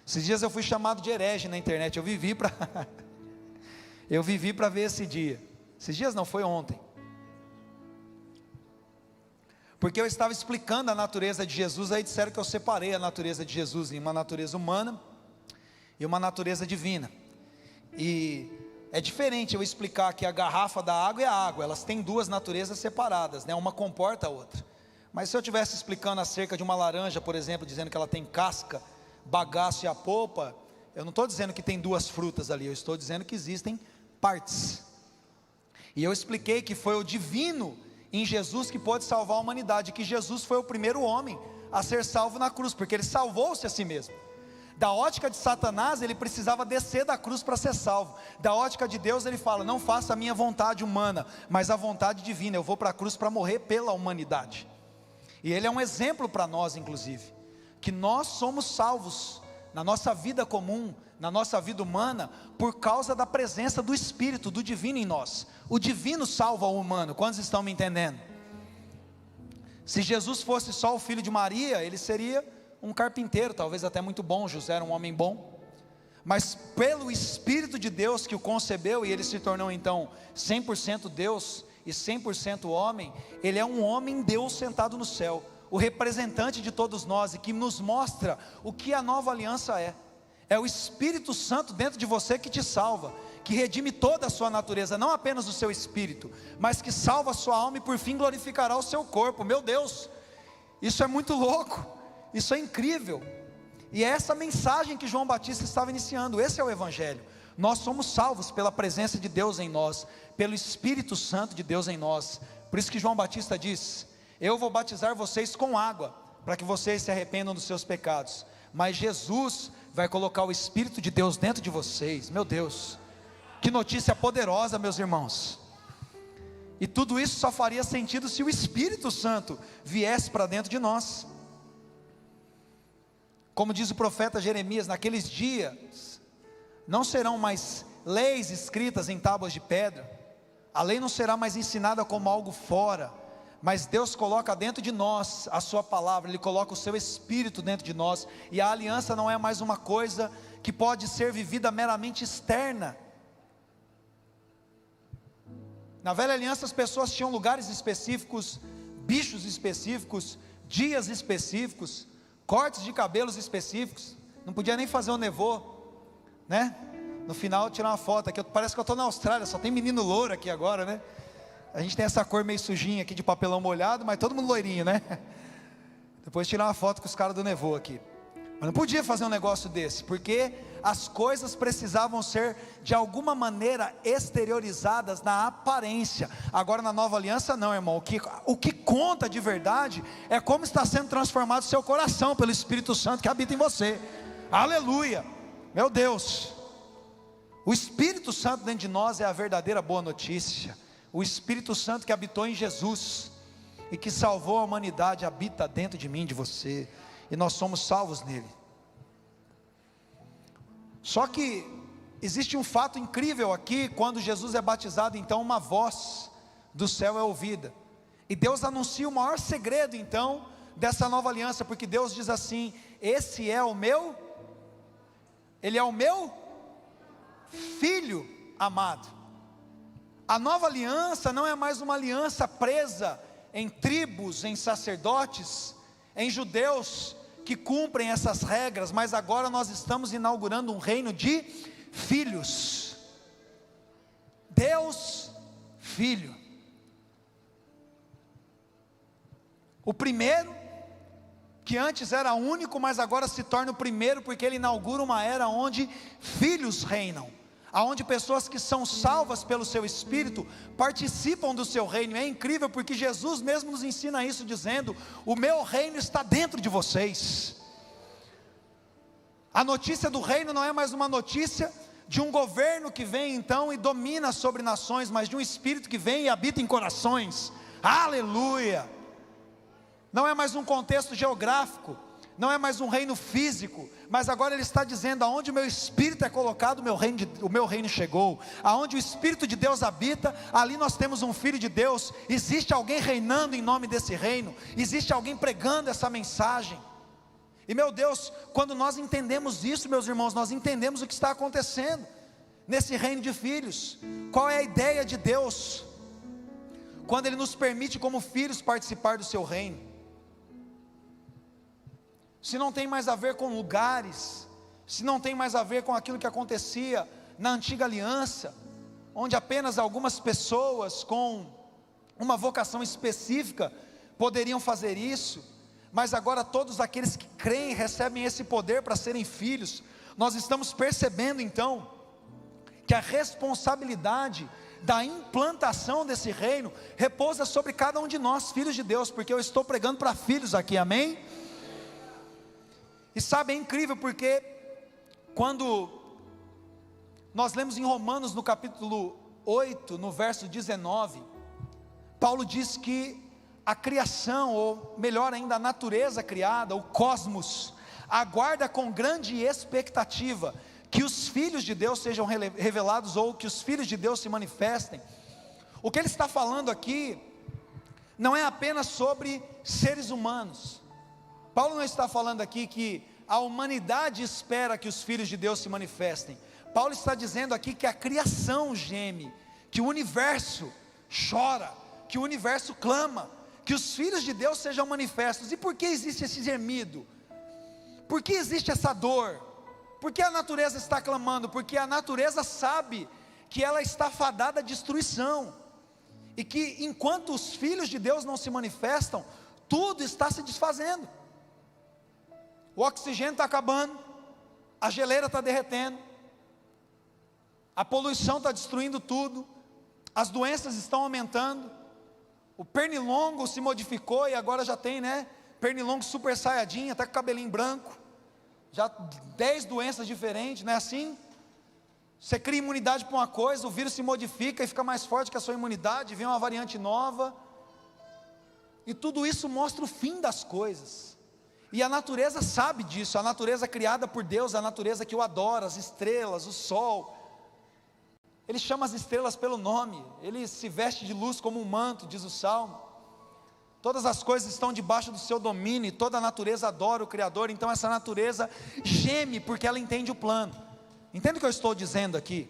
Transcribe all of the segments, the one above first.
Esses dias eu fui chamado de herege na internet. Eu vivi para eu vivi para ver esse dia. Esses dias não, foi ontem. Porque eu estava explicando a natureza de Jesus. Aí disseram que eu separei a natureza de Jesus em uma natureza humana e uma natureza divina. E é diferente eu explicar que a garrafa da água é a água. Elas têm duas naturezas separadas, né? Uma comporta a outra. Mas se eu estivesse explicando acerca de uma laranja, por exemplo, dizendo que ela tem casca, bagaço e a polpa, eu não estou dizendo que tem duas frutas ali, eu estou dizendo que existem partes. E eu expliquei que foi o divino em Jesus que pôde salvar a humanidade, que Jesus foi o primeiro homem a ser salvo na cruz, porque ele salvou-se a si mesmo. Da ótica de Satanás, ele precisava descer da cruz para ser salvo. Da ótica de Deus, ele fala: não faça a minha vontade humana, mas a vontade divina. Eu vou para a cruz para morrer pela humanidade. E ele é um exemplo para nós, inclusive, que nós somos salvos na nossa vida comum, na nossa vida humana, por causa da presença do Espírito, do divino em nós. O divino salva o humano. Quantos estão me entendendo? Se Jesus fosse só o filho de Maria, ele seria um carpinteiro, talvez até muito bom. José era um homem bom, mas pelo Espírito de Deus que o concebeu, e ele se tornou então 100% Deus e 100% homem. Ele é um homem Deus sentado no céu, o representante de todos nós, e que nos mostra o que a nova aliança é. É o Espírito Santo dentro de você que te salva, que redime toda a sua natureza, não apenas o seu espírito, mas que salva a sua alma e por fim glorificará o seu corpo. Meu Deus, isso é muito louco, isso é incrível. E é essa mensagem que João Batista estava iniciando. Esse é o Evangelho. Nós somos salvos pela presença de Deus em nós, pelo Espírito Santo de Deus em nós. Por isso que João Batista diz: eu vou batizar vocês com água, para que vocês se arrependam dos seus pecados, mas Jesus vai colocar o Espírito de Deus dentro de vocês. Meu Deus, que notícia poderosa, meus irmãos. E tudo isso só faria sentido se o Espírito Santo viesse para dentro de nós. Como diz o profeta Jeremias: naqueles dias não serão mais leis escritas em tábuas de pedra, a lei não será mais ensinada como algo fora, mas Deus coloca dentro de nós a sua palavra, Ele coloca o seu Espírito dentro de nós, e a aliança não é mais uma coisa que pode ser vivida meramente externa. Na velha aliança as pessoas tinham lugares específicos, bichos específicos, dias específicos, cortes de cabelos específicos, não podia nem fazer um nevô, né? No final tirar uma foto aqui, parece que eu estou na Austrália, só tem menino louro aqui agora, né? A gente tem essa cor meio sujinha aqui de papelão molhado, mas todo mundo loirinho, né? Depois tirar uma foto com os caras do nevô aqui. Mas não podia fazer um negócio desse, porque as coisas precisavam ser de alguma maneira exteriorizadas na aparência. Agora na nova aliança não, irmão. O que conta de verdade é como está sendo transformado o seu coração pelo Espírito Santo que habita em você. Aleluia, meu Deus. O Espírito Santo dentro de nós é a verdadeira boa notícia. O Espírito Santo que habitou em Jesus e que salvou a humanidade habita dentro de mim, de você, e nós somos salvos nele. Só que existe um fato incrível aqui. Quando Jesus é batizado, então uma voz do céu é ouvida, e Deus anuncia o maior segredo então dessa nova aliança, porque Deus diz assim: esse é o meu, ele é o meu Filho amado. A nova aliança não é mais uma aliança presa em tribos, em sacerdotes, em judeus que cumprem essas regras, mas agora nós estamos inaugurando um reino de filhos. Deus Filho. O primeiro, que antes era único, mas agora se torna o primeiro, porque ele inaugura uma era onde filhos reinam, aonde pessoas que são salvas pelo seu Espírito participam do seu reino. É incrível, porque Jesus mesmo nos ensina isso, dizendo: o meu reino está dentro de vocês. A notícia do reino não é mais uma notícia de um governo que vem então e domina sobre nações, mas de um Espírito que vem e habita em corações. Aleluia. Não é mais um contexto geográfico, não é mais um reino físico, mas agora ele está dizendo: aonde o meu Espírito é colocado, o meu reino chegou. Aonde o Espírito de Deus habita, ali nós temos um Filho de Deus. Existe alguém reinando em nome desse reino, existe alguém pregando essa mensagem. E meu Deus, quando nós entendemos isso, meus irmãos, nós entendemos o que está acontecendo nesse reino de filhos. Qual é a ideia de Deus quando Ele nos permite como filhos participar do seu reino? Se não tem mais a ver com lugares, se não tem mais a ver com aquilo que acontecia na antiga aliança, onde apenas algumas pessoas com uma vocação específica poderiam fazer isso, mas agora todos aqueles que creem recebem esse poder para serem filhos. Nós estamos percebendo então que a responsabilidade da implantação desse reino repousa sobre cada um de nós, filhos de Deus, porque eu estou pregando para filhos aqui, amém? E sabe, é incrível porque quando nós lemos em Romanos no capítulo 8, no verso 19, Paulo diz que a criação, ou melhor ainda, a natureza criada, o cosmos, aguarda com grande expectativa que os filhos de Deus sejam revelados, ou que os filhos de Deus se manifestem. O que ele está falando aqui não é apenas sobre seres humanos. Paulo não está falando aqui que a humanidade espera que os filhos de Deus se manifestem. Paulo está dizendo aqui que a criação geme, que o universo chora, que o universo clama, que os filhos de Deus sejam manifestos. E por que existe esse gemido? Por que existe essa dor? Por que a natureza está clamando? Porque a natureza sabe que ela está fadada à destruição, e que enquanto os filhos de Deus não se manifestam, tudo está se desfazendo. O oxigênio está acabando, a geleira está derretendo, a poluição está destruindo tudo, as doenças estão aumentando, o pernilongo se modificou e agora já tem, pernilongo super saiyajin, até com cabelinho branco, já 10 doenças diferentes, não é assim? Você cria imunidade para uma coisa, o vírus se modifica e fica mais forte que a sua imunidade, vem uma variante nova, e tudo isso mostra o fim das coisas. E a natureza sabe disso, a natureza criada por Deus, a natureza que o adora, as estrelas, o sol. Ele chama as estrelas pelo nome, ele se veste de luz como um manto, diz o Salmo. Todas as coisas estão debaixo do seu domínio, e toda a natureza adora o Criador. Então essa natureza geme porque ela entende o plano. Entende o que eu estou dizendo aqui?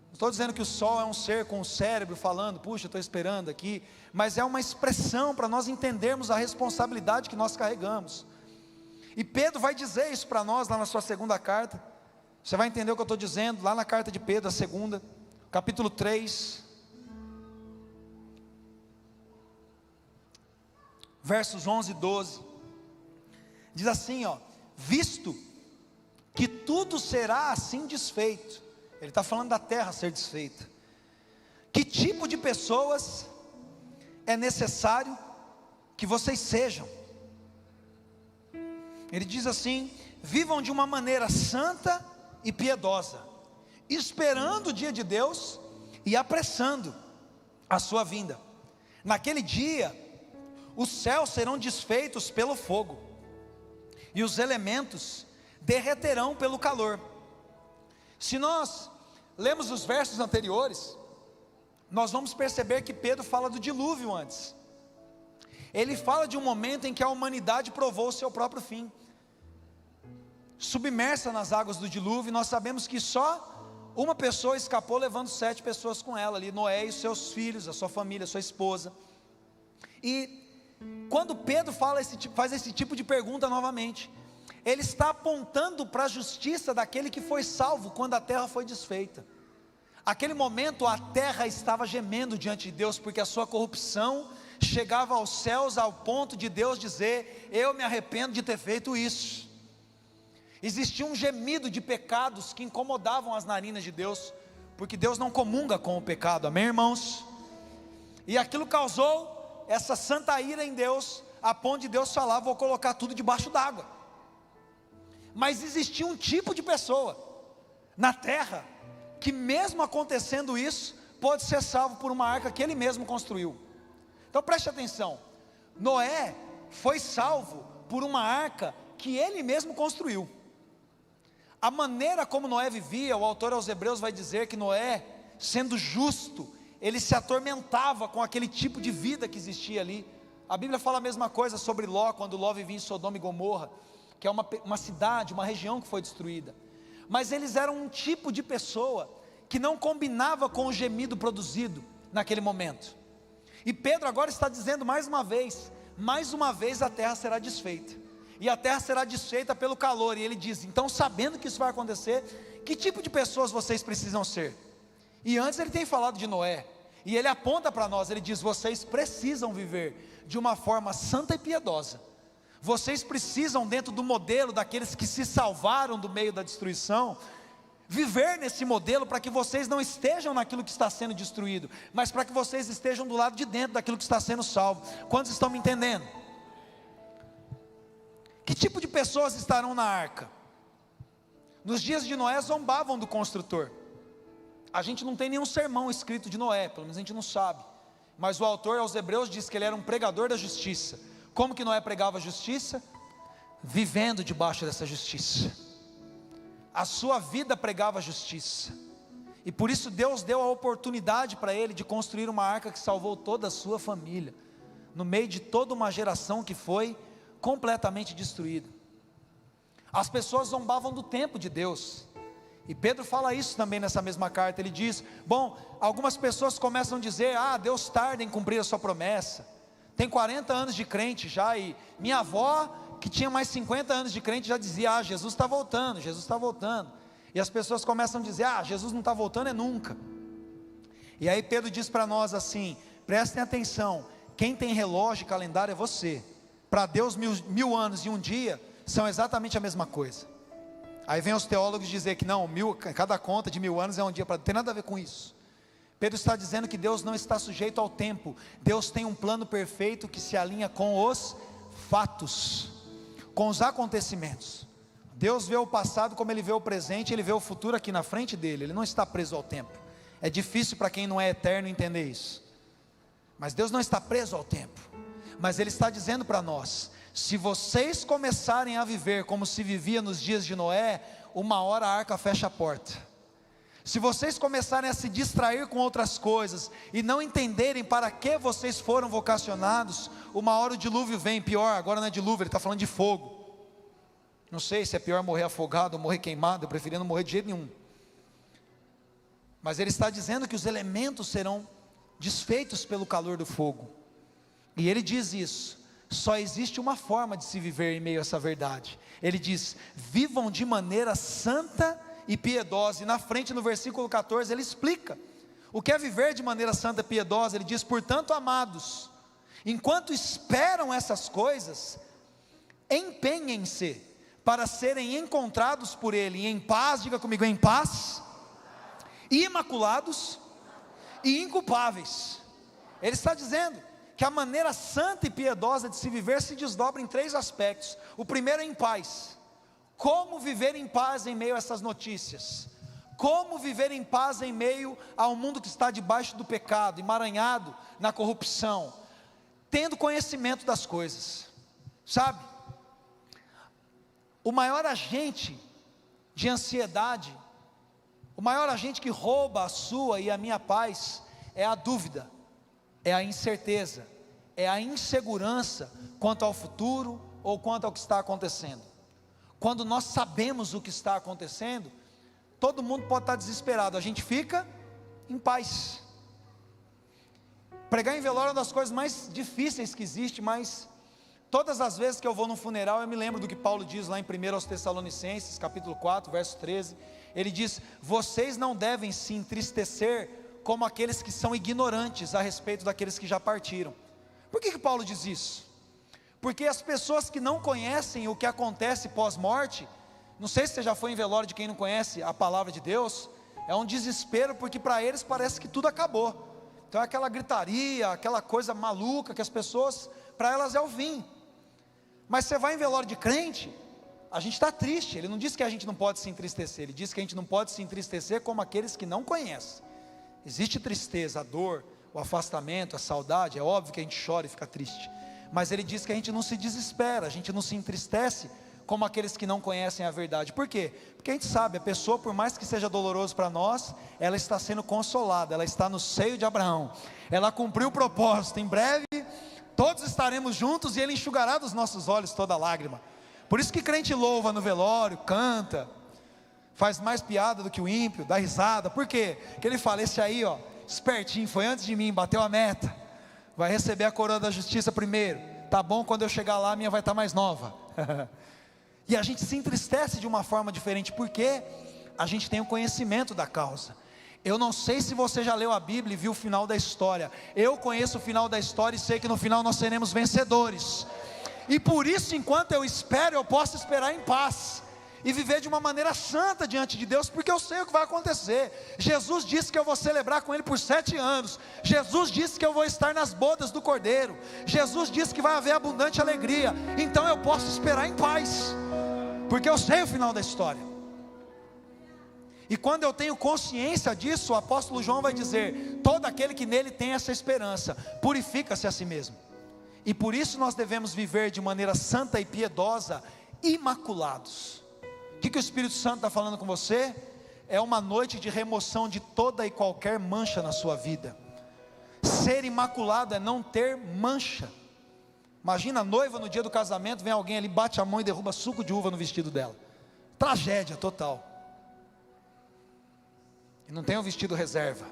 Não estou dizendo que o sol é um ser com o cérebro falando, puxa, estou esperando aqui, mas é uma expressão para nós entendermos a responsabilidade que nós carregamos. E Pedro vai dizer isso para nós lá na sua segunda carta. Você vai entender o que eu estou dizendo lá na carta de Pedro, a segunda, capítulo 3, versos 11 e 12. Diz assim, visto que tudo será assim desfeito. Ele está falando da terra ser desfeita. Que tipo de pessoas é necessário que vocês sejam? Ele diz assim: vivam de uma maneira santa e piedosa, esperando o dia de Deus e apressando a sua vinda. Naquele dia, os céus serão desfeitos pelo fogo, e os elementos derreterão pelo calor. Se nós lemos os versos anteriores, nós vamos perceber que Pedro fala do dilúvio antes. Ele fala de um momento em que a humanidade provou o seu próprio fim, submersa nas águas do dilúvio. Nós sabemos que só uma pessoa escapou, levando 7 pessoas com ela ali, Noé e os seus filhos, a sua família, a sua esposa. E quando Pedro faz esse tipo de pergunta novamente, ele está apontando para a justiça daquele que foi salvo quando a terra foi desfeita. Aquele momento a terra estava gemendo diante de Deus, porque a sua corrupção chegava aos céus, ao ponto de Deus dizer: eu me arrependo de ter feito isso. Existia um gemido de pecados que incomodavam as narinas de Deus, porque Deus não comunga com o pecado, amém, irmãos? E aquilo causou essa santa ira em Deus, a ponto de Deus falar: vou colocar tudo debaixo d'água. Mas existia um tipo de pessoa na terra que, mesmo acontecendo isso, pode ser salvo por uma arca que ele mesmo construiu. Então preste atenção, Noé foi salvo por uma arca que ele mesmo construiu. A maneira como Noé vivia, o autor aos Hebreus vai dizer que Noé, sendo justo, ele se atormentava com aquele tipo de vida que existia ali. A Bíblia fala a mesma coisa sobre Ló, quando Ló vivia em Sodoma e Gomorra, que é uma cidade, uma região que foi destruída. Mas eles eram um tipo de pessoa que não combinava com o gemido produzido naquele momento. E Pedro agora está dizendo mais uma vez a terra será desfeita. E a terra será desfeita pelo calor. E ele diz, então sabendo que isso vai acontecer, que tipo de pessoas vocês precisam ser? E antes ele tem falado de Noé. E ele aponta para nós, ele diz, vocês precisam viver de uma forma santa e piedosa. Vocês precisam, dentro do modelo daqueles que se salvaram do meio da destruição, viver nesse modelo para que vocês não estejam naquilo que está sendo destruído, mas para que vocês estejam do lado de dentro daquilo que está sendo salvo. Quantos estão me entendendo? Que tipo de pessoas estarão na arca? Nos dias de Noé zombavam do construtor. A gente não tem nenhum sermão escrito de Noé, pelo menos a gente não sabe, mas o autor aos Hebreus diz que ele era um pregador da justiça. Como que Noé pregava a justiça? Vivendo debaixo dessa justiça. A sua vida pregava a justiça, e por isso Deus deu a oportunidade para ele de construir uma arca que salvou toda a sua família, no meio de toda uma geração que foi completamente destruída. As pessoas zombavam do tempo de Deus, e Pedro fala isso também nessa mesma carta. Ele diz, bom, algumas pessoas começam a dizer, Deus tarda em cumprir a sua promessa, tem 40 anos de crente já, e minha avó, que tinha mais 50 anos de crente, já dizia, Jesus está voltando, Jesus está voltando, e as pessoas começam a dizer, Jesus não está voltando é nunca. E aí Pedro diz para nós assim, prestem atenção, quem tem relógio e calendário é você. Para Deus 1000 anos e um dia são exatamente a mesma coisa. Aí vem os teólogos dizer que não, cada conta de 1000 anos é um dia, não tem nada a ver com isso. Pedro está dizendo que Deus não está sujeito ao tempo. Deus tem um plano perfeito que se alinha com os fatos, com os acontecimentos. Deus vê o passado como ele vê o presente, ele vê o futuro aqui na frente dele, ele não está preso ao tempo. É difícil para quem não é eterno entender isso, mas Deus não está preso ao tempo. Mas ele está dizendo para nós, se vocês começarem a viver como se vivia nos dias de Noé, uma hora a arca fecha a porta. Se vocês começarem a se distrair com outras coisas, e não entenderem para que vocês foram vocacionados, uma hora o dilúvio vem. Pior, agora não é dilúvio, ele está falando de fogo. Não sei se é pior morrer afogado ou morrer queimado, eu preferia não morrer de jeito nenhum. Mas ele está dizendo que os elementos serão desfeitos pelo calor do fogo. E ele diz isso, só existe uma forma de se viver em meio a essa verdade. Ele diz, vivam de maneira santa e piedosa. E na frente, no versículo 14, ele explica o que é viver de maneira santa e piedosa. Ele diz, portanto, amados, enquanto esperam essas coisas, empenhem-se para serem encontrados por ele em paz, diga comigo, em paz, imaculados e inculpáveis. Ele está dizendo que a maneira santa e piedosa de se viver se desdobra em 3 aspectos. O primeiro é em paz. Como viver em paz em meio a essas notícias? Como viver em paz em meio ao mundo que está debaixo do pecado, emaranhado na corrupção? Tendo conhecimento das coisas. Sabe? O maior agente de ansiedade, o maior agente que rouba a sua e a minha paz, é a dúvida, é a incerteza, é a insegurança quanto ao futuro ou quanto ao que está acontecendo. Quando nós sabemos o que está acontecendo, todo mundo pode estar desesperado, a gente fica em paz. Pregar em velório é uma das coisas mais difíceis que existe, mas todas as vezes que eu vou num funeral, eu me lembro do que Paulo diz lá em 1 aos Tessalonicenses, capítulo 4, verso 13, ele diz, vocês não devem se entristecer como aqueles que são ignorantes a respeito daqueles que já partiram. Por que Paulo diz isso? Porque as pessoas que não conhecem o que acontece pós-morte, não sei se você já foi em velório de quem não conhece a palavra de Deus, é um desespero, porque para eles parece que tudo acabou. Então é aquela gritaria, aquela coisa maluca que as pessoas, para elas é o fim. Mas você vai em velório de crente, a gente está triste. Ele não diz que a gente não pode se entristecer, ele diz que a gente não pode se entristecer como aqueles que não conhecem. Existe tristeza, a dor, o afastamento, a saudade, é óbvio que a gente chora e fica triste, mas ele diz que a gente não se desespera, a gente não se entristece como aqueles que não conhecem a verdade. Por quê? Porque a gente sabe, a pessoa, por mais que seja doloroso para nós, ela está sendo consolada, ela está no seio de Abraão, ela cumpriu o propósito, em breve todos estaremos juntos e ele enxugará dos nossos olhos toda lágrima, Por isso que crente louva no velório, canta, faz mais piada do que o ímpio, dá risada. Por quê? Porque ele fala, esse aí, ó, espertinho, foi antes de mim, bateu a meta, vai receber a coroa da justiça primeiro. Tá bom, quando eu chegar lá, a minha vai estar mais nova. E a gente se entristece de uma forma diferente, porque a gente tem o conhecimento da causa. Eu não sei se você já leu a Bíblia e viu o final da história. Eu conheço o final da história e sei que no final nós seremos vencedores. E por isso, enquanto eu espero, eu posso esperar em paz e viver de uma maneira santa diante de Deus, porque eu sei o que vai acontecer. Jesus disse que eu vou celebrar com Ele por 7 anos. Jesus disse que eu vou estar nas bodas do Cordeiro. Jesus disse que vai haver abundante alegria. Então eu posso esperar em paz, porque eu sei o final da história. E quando eu tenho consciência disso, o apóstolo João vai dizer, todo aquele que nele tem essa esperança, purifica-se a si mesmo. E por isso nós devemos viver de maneira santa e piedosa, imaculados. O que o Espírito Santo está falando com você? É uma noite de remoção de toda e qualquer mancha na sua vida. Ser imaculado é não ter mancha. Imagina a noiva no dia do casamento, vem alguém ali, bate a mão e derruba suco de uva no vestido dela. Tragédia total. E não tem um vestido reserva.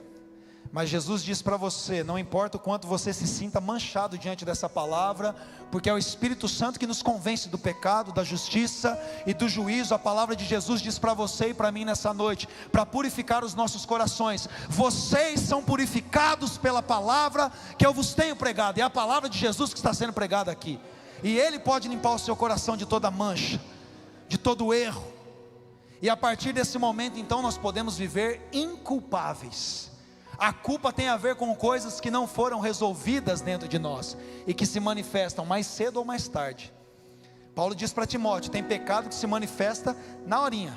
Mas Jesus diz para você, não importa o quanto você se sinta manchado diante dessa palavra, porque é o Espírito Santo que nos convence do pecado, da justiça e do juízo. A palavra de Jesus diz para você e para mim nessa noite, para purificar os nossos corações. Vocês são purificados pela palavra que eu vos tenho pregado. É a palavra de Jesus que está sendo pregada aqui. E Ele pode limpar o seu coração de toda mancha, de todo erro. E a partir desse momento então nós podemos viver inculpáveis. A culpa tem a ver com coisas que não foram resolvidas dentro de nós e que se manifestam mais cedo ou mais tarde. Paulo diz para Timóteo, tem pecado que se manifesta na horinha.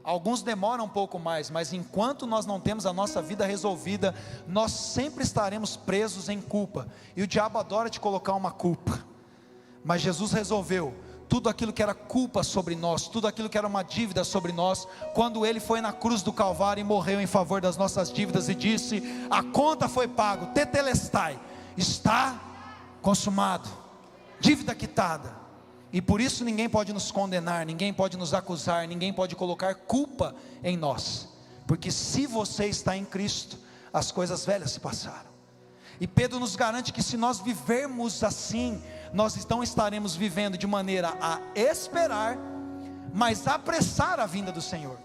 Alguns demoram um pouco mais, mas enquanto nós não temos a nossa vida resolvida, nós sempre estaremos presos em culpa. E o diabo adora te colocar uma culpa. Mas Jesus resolveu tudo aquilo que era culpa sobre nós, tudo aquilo que era uma dívida sobre nós, quando Ele foi na cruz do Calvário e morreu em favor das nossas dívidas e disse, a conta foi pago, tetelestai, está consumado, dívida quitada. E por isso ninguém pode nos condenar, ninguém pode nos acusar, ninguém pode colocar culpa em nós, porque se você está em Cristo, as coisas velhas se passaram. E Pedro nos garante que se nós vivermos assim, nós então estaremos vivendo de maneira a esperar, mas apressar a vinda do Senhor.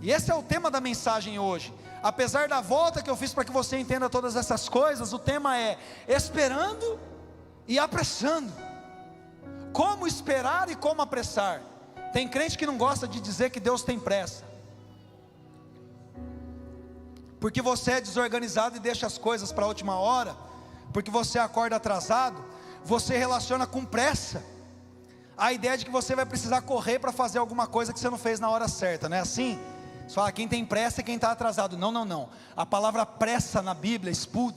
E esse é o tema da mensagem hoje. Apesar da volta que eu fiz para que você entenda todas essas coisas, o tema é esperando e apressando. Como esperar e como apressar? Tem crente que não gosta de dizer que Deus tem pressa, porque você é desorganizado e deixa as coisas para a última hora, porque você acorda atrasado, você relaciona com pressa, a ideia de que você vai precisar correr para fazer alguma coisa que você não fez na hora certa, não é assim? Você fala, quem tem pressa é quem está atrasado. Não, não, não. A palavra pressa na Bíblia, spud,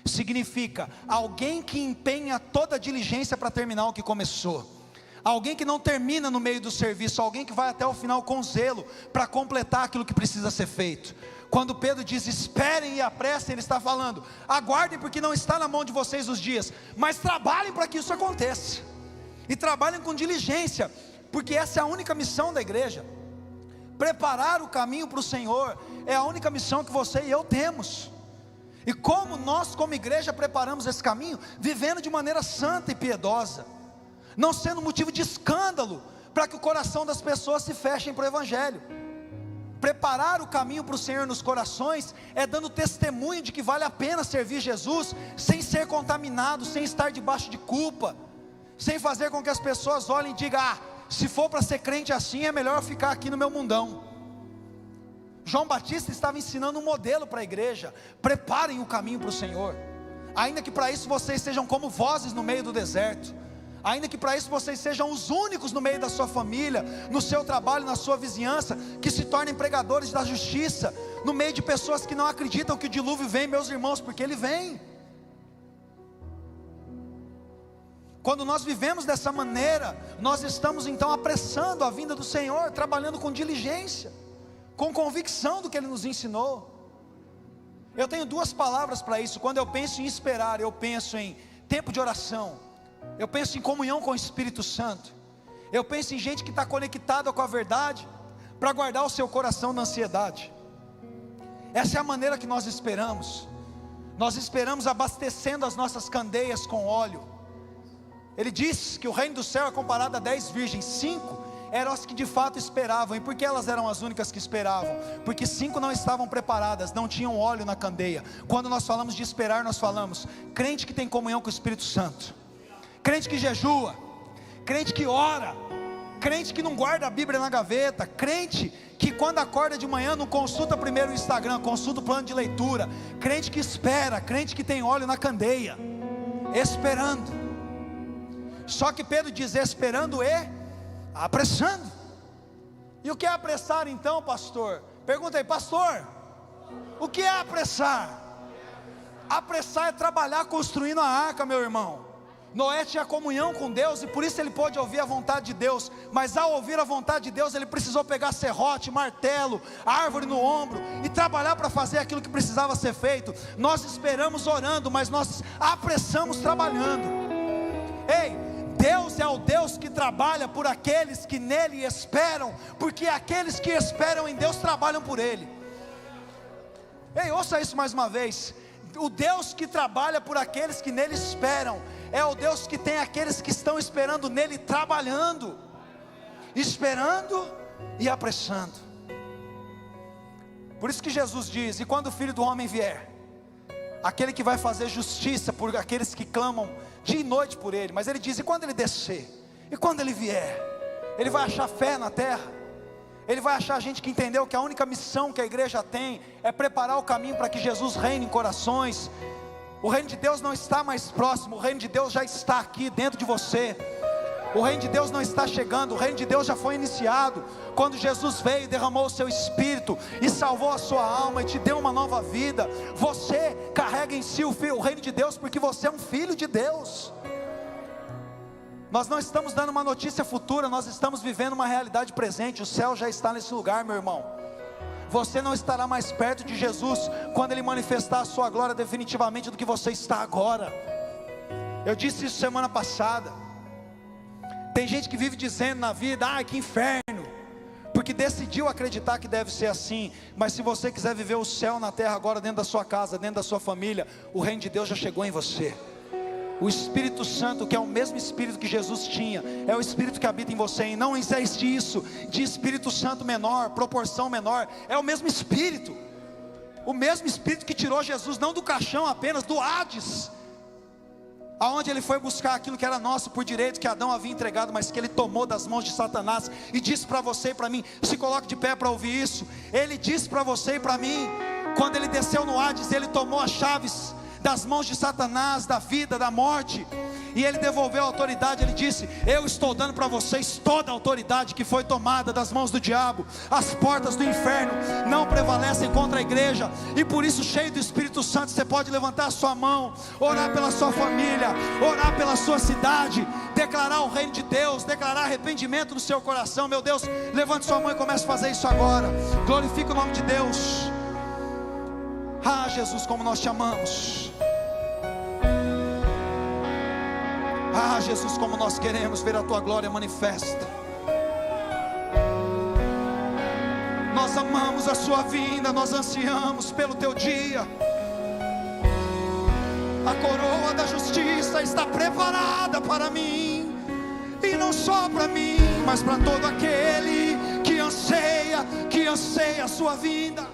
significa alguém que empenha toda a diligência para terminar o que começou, alguém que não termina no meio do serviço, alguém que vai até o final com zelo, para completar aquilo que precisa ser feito. Quando Pedro diz, esperem e apressem, ele está falando, aguardem porque não está na mão de vocês os dias, mas trabalhem para que isso aconteça, e trabalhem com diligência, porque essa é a única missão da igreja, preparar o caminho para o Senhor, é a única missão que você e eu temos. E como nós como igreja preparamos esse caminho? Vivendo de maneira santa e piedosa, não sendo motivo de escândalo, para que o coração das pessoas se fechem para o Evangelho. Preparar o caminho para o Senhor nos corações, é dando testemunho de que vale a pena servir Jesus, sem ser contaminado, sem estar debaixo de culpa, sem fazer com que as pessoas olhem e digam, se for para ser crente assim, é melhor eu ficar aqui no meu mundão. João Batista estava ensinando um modelo para a igreja, preparem o caminho para o Senhor, ainda que para isso vocês sejam como vozes no meio do deserto, ainda que para isso vocês sejam os únicos no meio da sua família, no seu trabalho, na sua vizinhança, que se tornem pregadores da justiça, no meio de pessoas que não acreditam que o dilúvio vem, meus irmãos, porque ele vem. Quando nós vivemos dessa maneira, nós estamos então apressando a vinda do Senhor, trabalhando com diligência, com convicção do que Ele nos ensinou. Eu tenho 2 palavras para isso. Quando eu penso em esperar, eu penso em tempo de oração, eu penso em comunhão com o Espírito Santo, Eu penso em gente que está conectada com a verdade, para guardar o seu coração da ansiedade. Essa é a maneira que nós esperamos. Nós esperamos abastecendo as nossas candeias com óleo. Ele diz que o reino do céu é comparado a 10 virgens. 5 eram as que de fato esperavam. E por que elas eram as únicas que esperavam? Porque 5 não estavam preparadas, não tinham óleo na candeia. Quando nós falamos de esperar, nós falamos crente que tem comunhão com o Espírito Santo, crente que jejua, crente que ora, crente que não guarda a Bíblia na gaveta, crente que quando acorda de manhã não consulta primeiro o Instagram, consulta o plano de leitura, crente que espera, crente que tem óleo na candeia, esperando. Só que Pedro diz esperando e apressando. E o que é apressar então, pastor? Pergunta aí, pastor, o que é apressar? Apressar é trabalhar construindo a arca, meu irmão. Noé tinha comunhão com Deus e por isso ele pôde ouvir a vontade de Deus. Mas ao ouvir a vontade de Deus, ele precisou pegar serrote, martelo, árvore no ombro e trabalhar para fazer aquilo que precisava ser feito. Nós esperamos orando, mas nós apressamos trabalhando. Ei, Deus é o Deus que trabalha por aqueles que nele esperam, porque aqueles que esperam em Deus trabalham por ele. Ei, ouça isso mais uma vez. O Deus que trabalha por aqueles que nele esperam é o Deus que tem aqueles que estão esperando nele trabalhando, esperando e apressando. Por isso que Jesus diz: e quando o Filho do Homem vier, aquele que vai fazer justiça por aqueles que clamam dia e noite por ele. Mas ele diz: e quando ele descer, e quando ele vier, ele vai achar fé na terra? Ele vai achar gente que entendeu que a única missão que a igreja tem é preparar o caminho para que Jesus reine em corações. O reino de Deus não está mais próximo, o reino de Deus já está aqui dentro de você. O reino de Deus não está chegando, o reino de Deus já foi iniciado. Quando Jesus veio, derramou o seu Espírito e salvou a sua alma e te deu uma nova vida. Você carrega em si o reino de Deus porque você é um filho de Deus. Nós não estamos dando uma notícia futura, nós estamos vivendo uma realidade presente. O céu já está nesse lugar, meu irmão. Você não estará mais perto de Jesus quando Ele manifestar a sua glória definitivamente do que você está agora. Eu disse isso semana passada. Tem gente que vive dizendo na vida: ai que inferno, porque decidiu acreditar que deve ser assim. Mas se você quiser viver o céu na terra agora, dentro da sua casa, dentro da sua família, o reino de Deus já chegou em você. O Espírito Santo, que é o mesmo Espírito que Jesus tinha, é o Espírito que habita em você. E não existe isso de Espírito Santo menor, proporção menor. É o mesmo Espírito. O mesmo Espírito que tirou Jesus, não do caixão apenas, do Hades, aonde ele foi buscar aquilo que era nosso por direito, que Adão havia entregado, mas que ele tomou das mãos de Satanás. E disse para você e para mim, se coloque de pé para ouvir isso. Ele disse para você e para mim, quando ele desceu no Hades, ele tomou as chaves das mãos de Satanás, da vida, da morte, e ele devolveu a autoridade. Ele disse: eu estou dando para vocês toda a autoridade que foi tomada das mãos do diabo. As portas do inferno não prevalecem contra a igreja. E por isso, cheio do Espírito Santo, você pode levantar a sua mão, orar pela sua família, orar pela sua cidade, declarar o reino de Deus, declarar arrependimento no seu coração. Meu Deus, levante sua mão e comece a fazer isso agora. Glorifique o nome de Deus. Ah, Jesus, como nós te amamos. Ah, Jesus, como nós queremos ver a tua glória manifesta. Nós amamos a sua vinda, nós ansiamos pelo teu dia. A coroa da justiça está preparada para mim, e não só para mim, mas para todo aquele que anseia a sua vinda.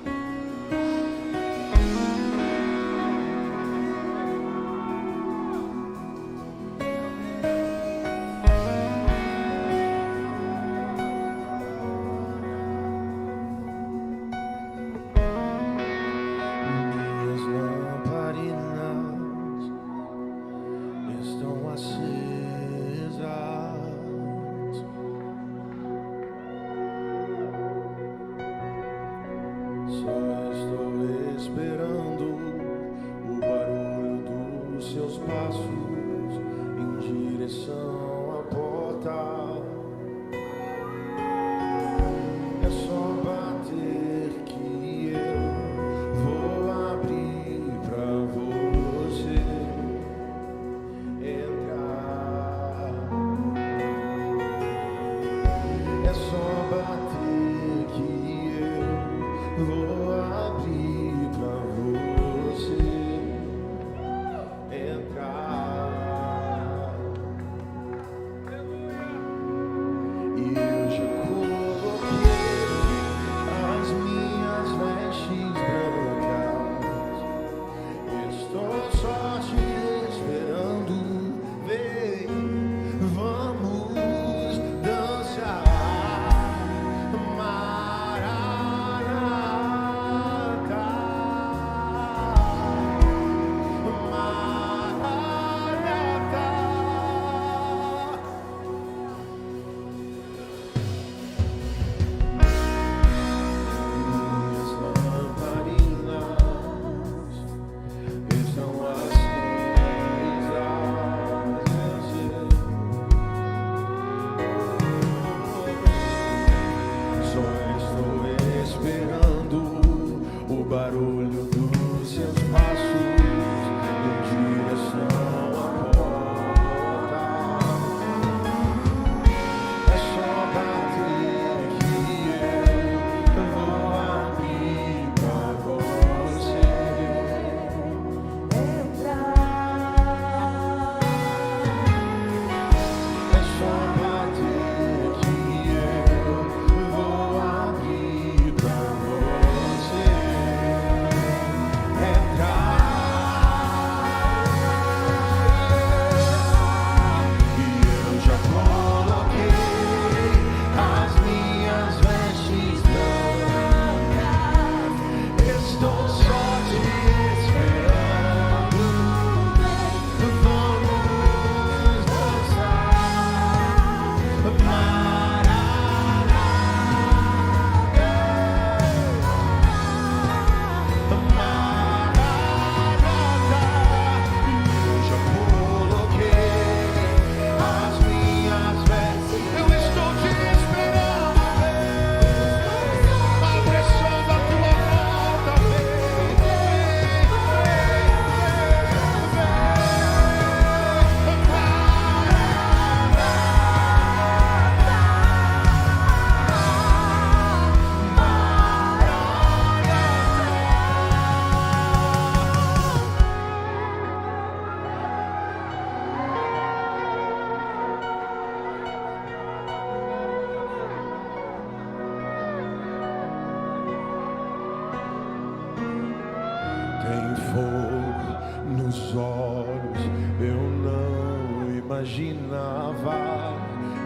imaginava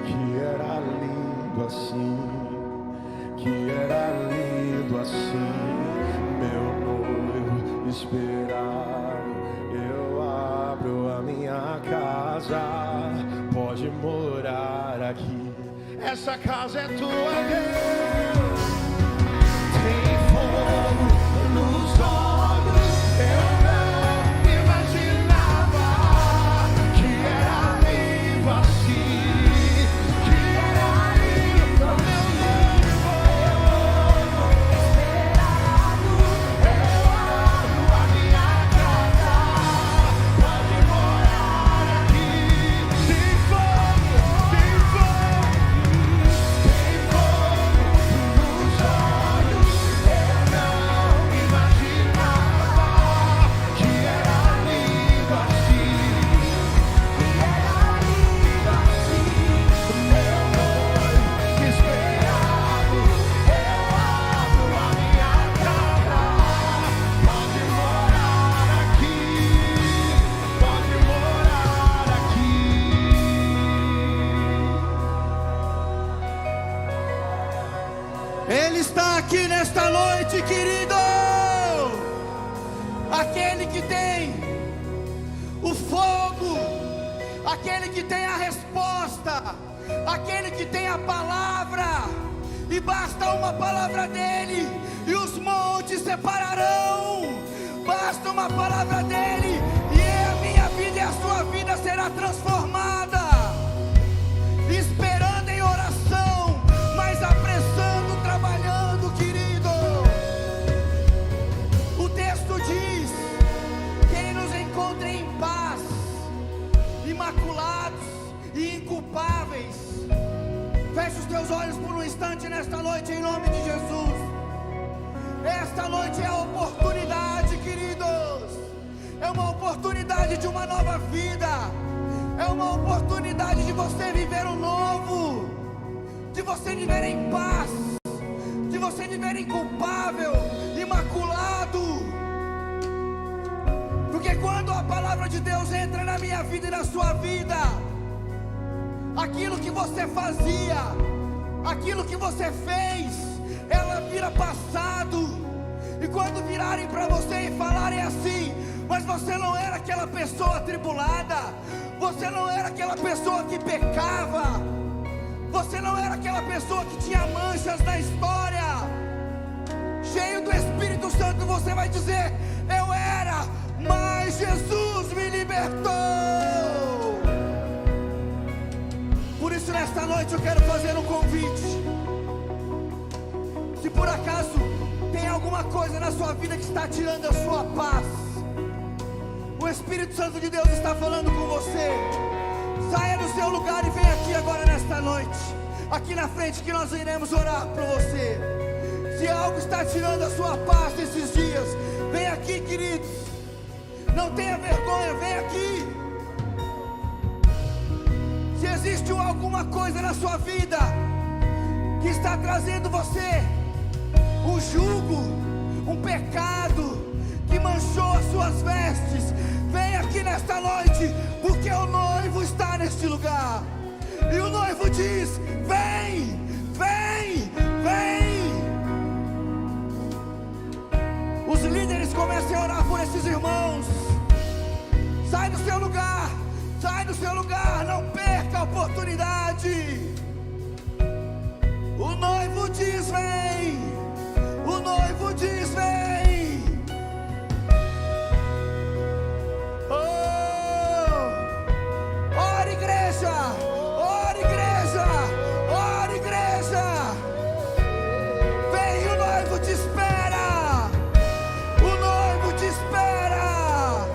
que era lindo assim, que era lindo assim, meu noivo esperar. Eu abro a minha casa, pode morar aqui. Essa casa é tua, Deus. Tem fogo nos olhos. Eu não imaginava que era lindo assim, que era lindo, meu noivo esperado. Eu abro a minha casa, pode morar aqui. Tem fogo nos olhos. Eu não imaginava que era lindo assim, que era lindo assim, meu noivo esperado. Eu abro a minha casa, pode morar aqui, pode morar aqui. Ele está aqui nesta noite, querido. Aquele que tem o fogo, aquele que tem a resposta, aquele que tem a palavra, e basta uma palavra dele e os montes separarão. Basta uma palavra dele e a minha vida e a sua vida será transformada. Esperando em oração, mas apressando, trabalhando, querido. O texto diz que ele nos encontra em paz, imaculados e inculpáveis. Feche os teus olhos por um instante nesta noite, em nome de Jesus. Esta noite é a oportunidade, queridos. É uma oportunidade de uma nova vida. É uma oportunidade de você viver o novo, de você viver em paz, de você viver inculpável, imaculado. Porque quando a palavra de Deus entra na minha vida e na sua vida, aquilo que você fazia, aquilo que você fez, ela vira passado. E quando virarem para você e falarem assim: mas você não era aquela pessoa atribulada, você não era aquela pessoa que pecava, você não era aquela pessoa que tinha manchas na história, cheio do Espírito Santo, você vai dizer: eu era, mas Jesus me libertou. Por isso nesta noite eu quero fazer um convite. Se por acaso tem alguma coisa na sua vida que está tirando a sua paz, o Espírito Santo de Deus está falando com você. Saia do seu lugar e vem aqui agora nesta noite, aqui na frente, que nós iremos orar por você. Se algo está tirando a sua paz nesses dias, vem aqui, queridos. Não tenha vergonha, vem aqui. Se existe alguma coisa na sua vida que está trazendo você um jugo, um pecado que manchou as suas vestes, vem aqui nesta noite, porque o noivo está neste lugar. E o noivo diz: vem, vem, vem. Os líderes comecem a orar por esses irmãos. Sai do seu lugar, sai do seu lugar, não perca a oportunidade. O noivo diz: vem. O noivo diz: vem. Oh, ora igreja, ora igreja, ora igreja. Vem, o noivo te espera. O noivo te espera.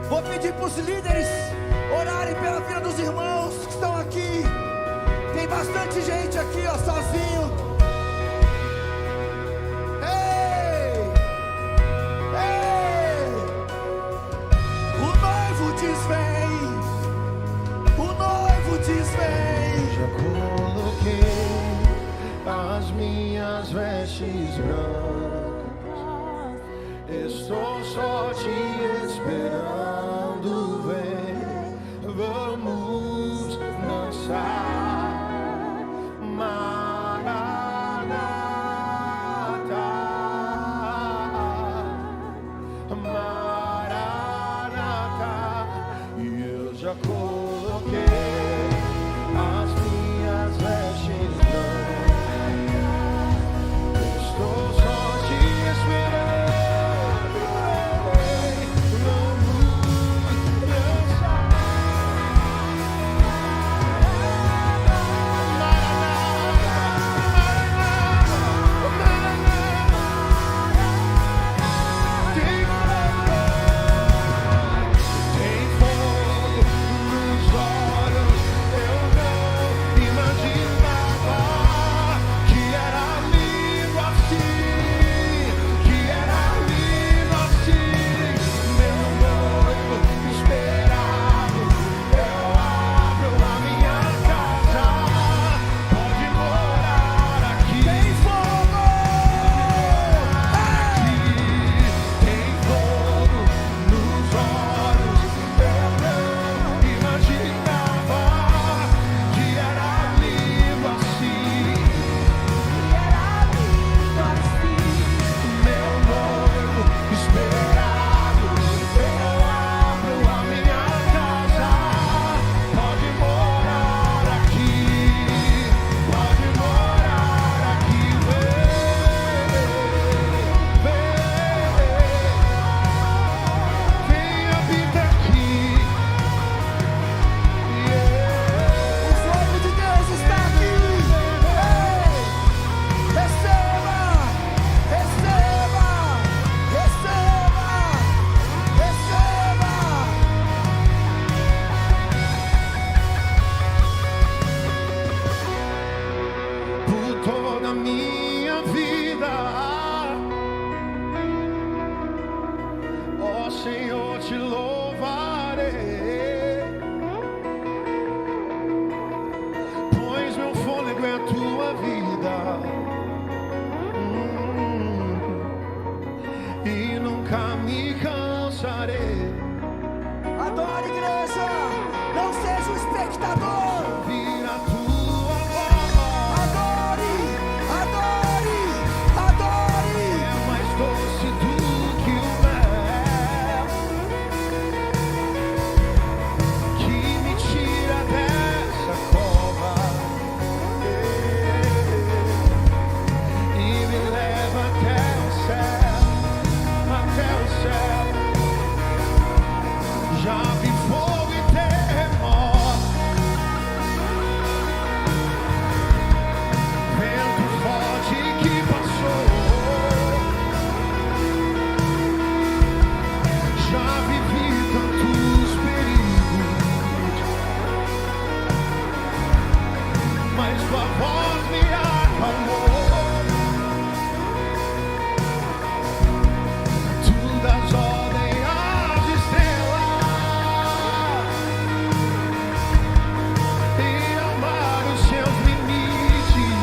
Vou pedir para os líderes orarem pela vida dos irmãos que estão aqui. Tem bastante gente aqui, ó, sozinho. Já coloquei as minhas vestes brancas, estou só te esperando, vem. vida. E nunca me cansarei. Adore, igreja. Não seja um espectador. Ouvir a tua voz. Adore, adore, adore. É mais doce do que o mel, que me tira dessa cova e me leva até o céu, até o céu. Já vi fogo e terremoto, vento forte que passou. Já vivi tantos perigos, mas tua voz me acalmou. Tu das ordem às estrelas e amar os seus limites.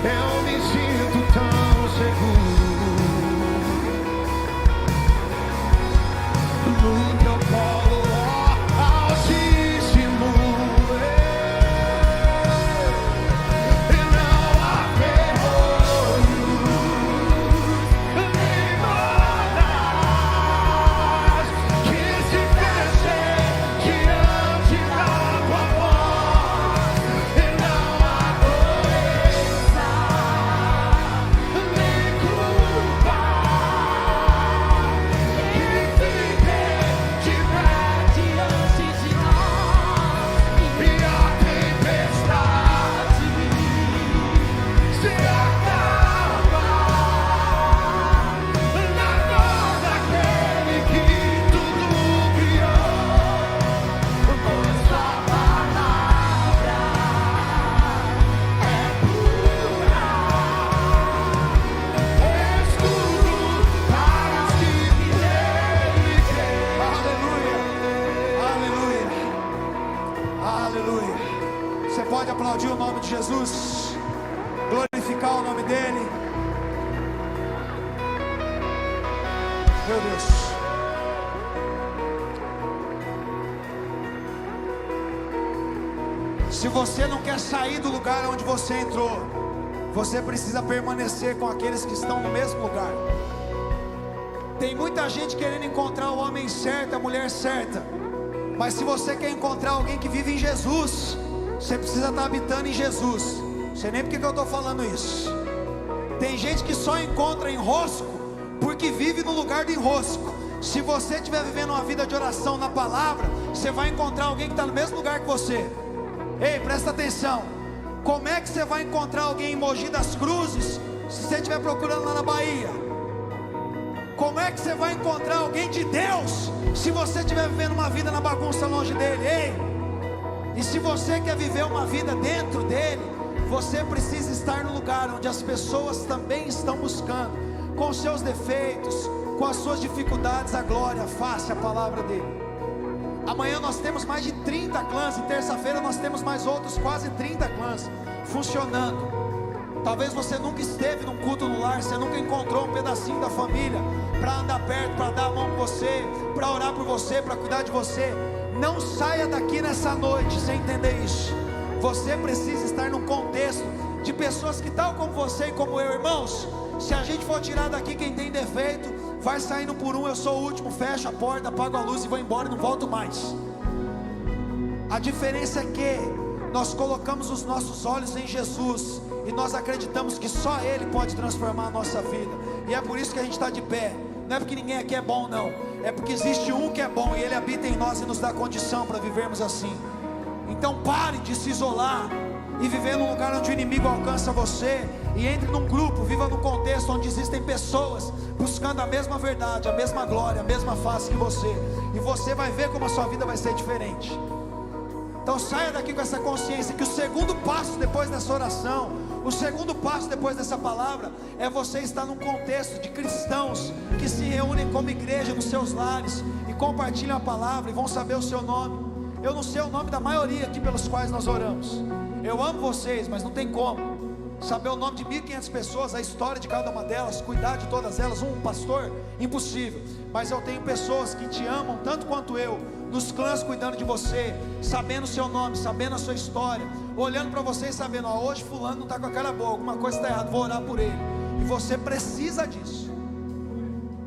Eu me sinto tão seguro no teu colo, ó Altíssimo. E não há ferrolho nem modas que se fechem diante da tua voz. E não há doença nem culpa que fique de pé diante de nós. E a tempestade se acalma na voz daquele que tudo criou. Pois tua palavra é pura, escudo para os que nele creem. Aleluia, aleluia, aleluia. Você pode aplaudir o nome de Jesus, glorificar o nome dele. Meu Deus. Se você não quer sair do lugar onde você entrou, você precisa permanecer com aqueles que estão no mesmo lugar. Tem muita gente querendo encontrar o homem certo, a mulher certa, mas se você quer encontrar alguém que vive em Jesus, você precisa estar habitando em Jesus. Não sei nem porque que eu estou falando isso. Tem gente que só encontra enrosco porque vive no lugar do enrosco. Se você estiver vivendo uma vida de oração na palavra, você vai encontrar alguém que está no mesmo lugar que você. Ei, presta atenção. Como é que você vai encontrar alguém em Mogi das Cruzes se você estiver procurando lá na Bahia? Como é que você vai encontrar alguém de Deus se você estiver vivendo uma vida na bagunça longe dele? Ei, e se você quer viver uma vida dentro dele, você precisa estar no lugar onde as pessoas também estão buscando, com os seus defeitos, com as suas dificuldades, a glória, a face, a palavra dele. Amanhã nós temos mais de 30 clãs, e terça-feira nós temos mais outros quase 30 clãs funcionando. Talvez você nunca esteve num culto no lar, você nunca encontrou um pedacinho da família para andar perto, para dar a mão com você, para orar por você, para cuidar de você. Não saia daqui nessa noite sem entender isso. Você precisa estar num contexto de pessoas que, tal como você e como eu, irmãos, se a gente for tirar daqui quem tem defeito, vai saindo por um. Eu sou o último, fecho a porta, apago a luz e vou embora e não volto mais. A diferença é que nós colocamos os nossos olhos em Jesus e nós acreditamos que só Ele pode transformar a nossa vida. E é por isso que a gente está de pé. Não é porque ninguém aqui é bom, não. É porque existe um que é bom e Ele habita em nós e nos dá condição para vivermos assim. Então pare de se isolar e viver num lugar onde o inimigo alcança você, e entre num grupo, viva num contexto onde existem pessoas buscando a mesma verdade, a mesma glória, a mesma face que você, e você vai ver como a sua vida vai ser diferente. Então saia daqui com essa consciência que o segundo passo depois dessa oração, o segundo passo depois dessa palavra, é você estar num contexto de cristãos que se reúnem como igreja nos seus lares e compartilham a palavra e vão saber o seu nome. Eu não sei o nome da maioria aqui pelos quais nós oramos. Eu amo vocês, mas não tem como saber o nome de 1.500 pessoas, a história de cada uma delas, cuidar de todas elas, um pastor, impossível. Mas eu tenho pessoas que te amam tanto quanto eu, nos clãs cuidando de você, sabendo o seu nome, sabendo a sua história, olhando para você e sabendo, ó, hoje fulano não está com a cara boa, alguma coisa está errada, vou orar por ele. E você precisa disso.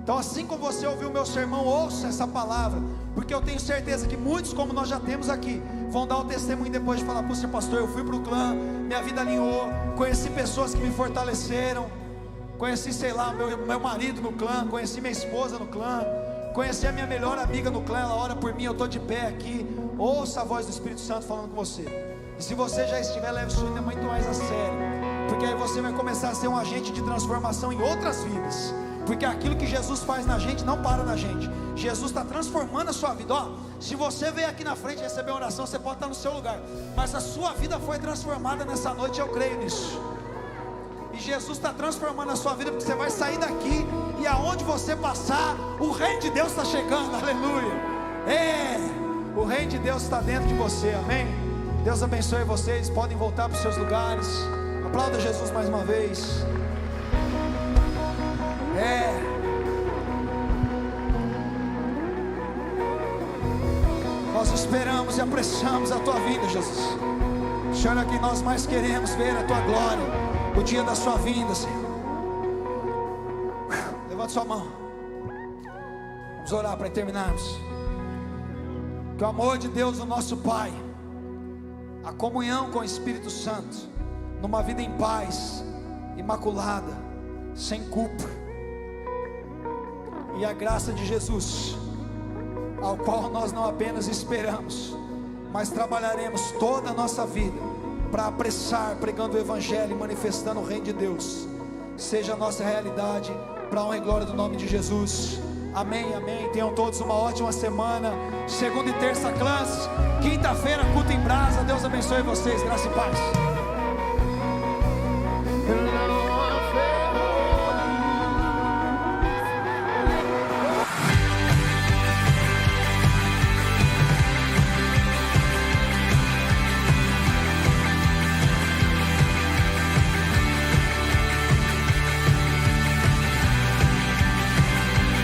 Então, assim como você ouviu o meu sermão, ouça essa palavra, porque eu tenho certeza que muitos, como nós já temos aqui, vão dar o testemunho depois de falar: puxa, pastor, eu fui para o clã, minha vida alinhou, conheci pessoas que me fortaleceram, conheci, sei lá, meu marido no clã, conheci minha esposa no clã, conheci a minha melhor amiga no clã, ela ora por mim, eu estou de pé aqui. Ouça a voz do Espírito Santo falando com você. E se você já estiver, leve isso ainda muito mais a sério, porque aí você vai começar a ser um agente de transformação em outras vidas. Porque aquilo que Jesus faz na gente não para na gente. Jesus está transformando a sua vida. Ó, se você veio aqui na frente receber uma oração, você pode estar no seu lugar, mas a sua vida foi transformada nessa noite, eu creio nisso. E Jesus está transformando a sua vida, porque você vai sair daqui, e aonde você passar, o reino de Deus está chegando, aleluia. O reino de Deus está dentro de você, amém? Deus abençoe vocês, podem voltar para os seus lugares. Aplauda Jesus mais uma vez. Nós esperamos e apreciamos a tua vinda, Jesus. Senhor, é que nós mais queremos ver a tua glória, o dia da sua vinda, Senhor. Levante sua mão. Vamos orar para terminarmos. Que o amor de Deus, o nosso Pai, a comunhão com o Espírito Santo, numa vida em paz, imaculada, sem culpa, e a graça de Jesus, ao qual nós não apenas esperamos, mas trabalharemos toda a nossa vida para apressar, pregando o Evangelho e manifestando o reino de Deus, seja a nossa realidade, para a honra e glória do nome de Jesus. Amém, amém. Tenham todos uma ótima semana. Segunda e terça clãs, quinta-feira culto em brasa. Deus abençoe vocês, graça e paz.